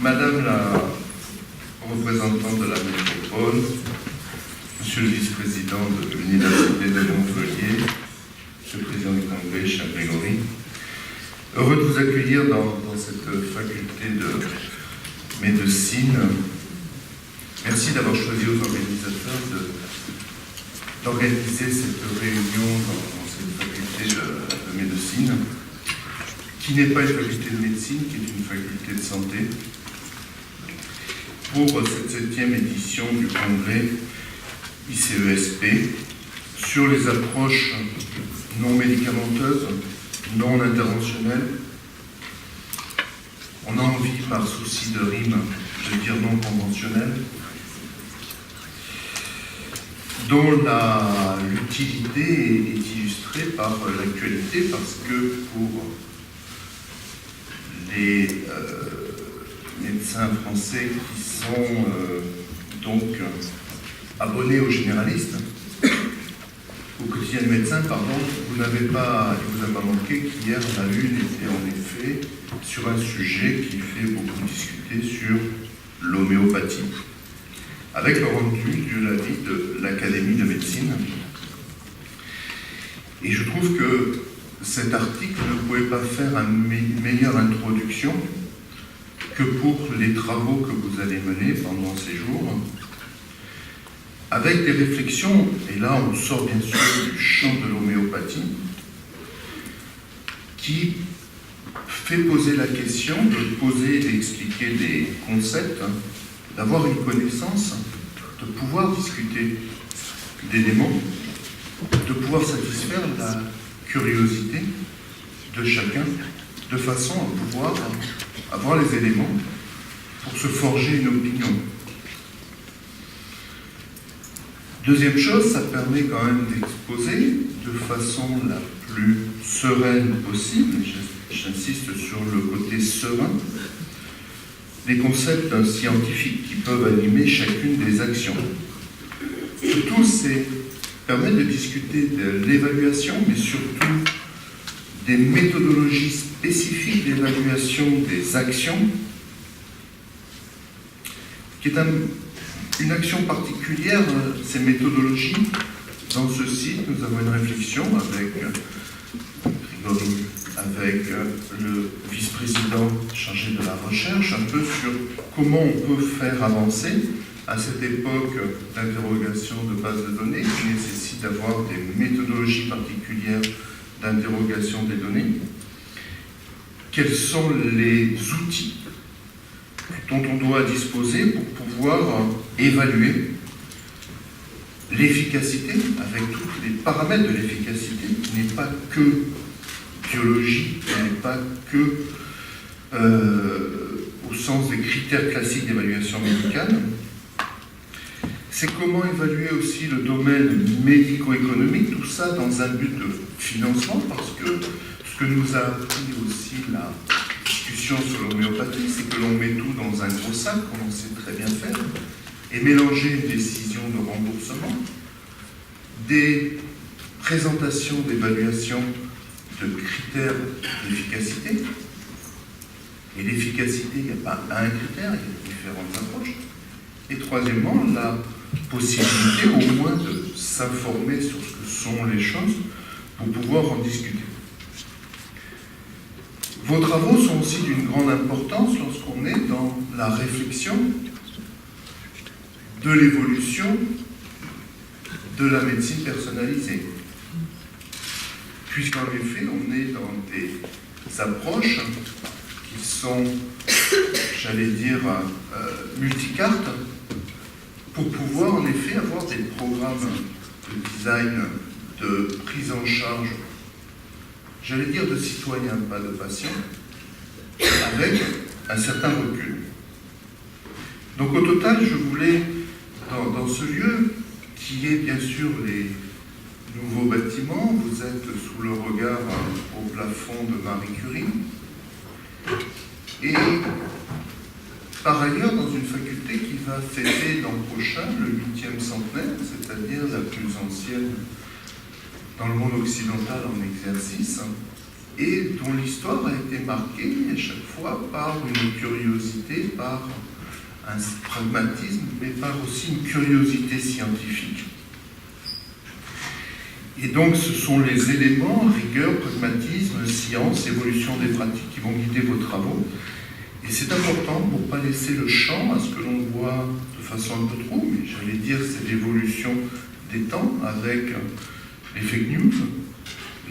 Madame la représentante de la métropole, Monsieur le vice-président de l'Université de Montpellier, Monsieur le président du Congrès, cher Grégory, heureux de vous accueillir dans cette faculté de médecine. Merci d'avoir choisi aux organisateurs d'organiser cette réunion dans cette faculté de médecine, qui n'est pas une faculté de médecine, qui est une faculté de santé, pour cette 7e édition du congrès ICESP sur les approches non médicamenteuses, non interventionnelles. On a envie, par souci de rime, de dire non conventionnelles, dont l'utilité est illustrée par l'actualité, parce que pour les médecins français qui sont donc abonnés aux généralistes, au quotidien du médecin, pardon, il vous a pas manqué qu'hier la une était en effet sur un sujet qui fait beaucoup discuter sur l'homéopathie, avec le rendu de l'avis de l'Académie de médecine. Et je trouve que cet article ne pouvait pas faire une meilleure introduction que pour les travaux que vous allez mener pendant ces jours, avec des réflexions, et là on sort bien sûr du champ de l'homéopathie, qui fait poser la question de poser et d'expliquer des concepts, d'avoir une connaissance, de pouvoir discuter d'éléments, de pouvoir satisfaire la curiosité de chacun, de façon à pouvoir avoir les éléments pour se forger une opinion. Deuxième chose, ça permet quand même d'exposer de façon la plus sereine possible, j'insiste sur le côté serein, les concepts scientifiques qui peuvent animer chacune des actions. Surtout, c'est permettre de discuter de l'évaluation, mais surtout des méthodologies spécifiques d'évaluation des actions, qui est une action particulière, ces méthodologies. Dans ce site, nous avons une réflexion avec Grégory, avec le vice-président chargé de la recherche, un peu sur comment on peut faire avancer à cette époque d'interrogation de bases de données qui nécessite d'avoir des méthodologies particulières d'interrogation des données. Quels sont les outils dont on doit disposer pour pouvoir évaluer l'efficacité, avec tous les paramètres de l'efficacité, qui n'est pas que biologie, qui n'est pas que au sens des critères classiques d'évaluation médicale. C'est comment évaluer aussi le domaine médico-économique, tout ça dans un but de financement, parce que ce que nous a appris aussi la discussion sur l'homéopathie, c'est que l'on met tout dans un gros sac, comme on sait très bien faire, et mélanger une décision de remboursement, des présentations d'évaluation de critères d'efficacité. Et l'efficacité, il n'y a pas un critère, il y a différentes approches. Et troisièmement, la possibilité au moins de s'informer sur ce que sont les choses pour pouvoir en discuter. Vos travaux sont aussi d'une grande importance lorsqu'on est dans la réflexion de l'évolution de la médecine personnalisée. Puisqu'en effet, on est dans des approches qui sont, j'allais dire, multicartes, pour pouvoir en effet avoir des programmes de design, de prise en charge, j'allais dire de citoyens, pas de patients, avec un certain recul. Donc au total, je voulais, dans ce lieu, qui est bien sûr les nouveaux bâtiments, vous êtes sous le regard au plafond de Marie Curie, et par ailleurs dans une faculté qui va fêter l'an prochain le 8e centenaire, c'est-à-dire la plus ancienne dans le monde occidental en exercice, et dont l'histoire a été marquée à chaque fois par une curiosité, par un pragmatisme, mais par aussi une curiosité scientifique. Et donc ce sont les éléments, rigueur, pragmatisme, science, évolution des pratiques qui vont guider vos travaux. Et c'est important pour ne pas laisser le champ à ce que l'on voit de façon un peu trop, mais j'allais dire c'est l'évolution des temps avec les fake news,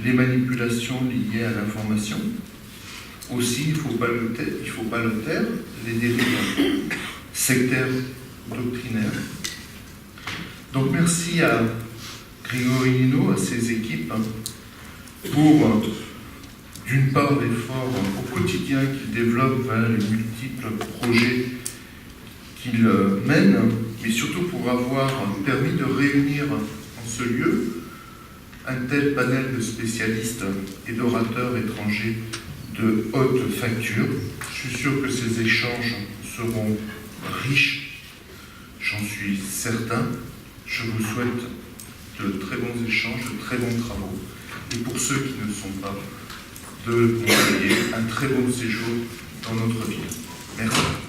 les manipulations liées à l'information. Aussi, il ne faut pas le taire, les dérives sectaires, doctrinaires. Donc merci à Grégory Hinault, à ses équipes, pour d'une part l'effort au quotidien qu'il développe vers les multiples projets qu'il mène, mais surtout pour avoir permis de réunir en ce lieu un tel panel de spécialistes et d'orateurs étrangers de haute facture. Je suis sûr que ces échanges seront riches, j'en suis certain. Je vous souhaite de très bons échanges, de très bons travaux, et pour ceux qui ne sont pas, de conseiller un très bon séjour dans notre ville. Merci.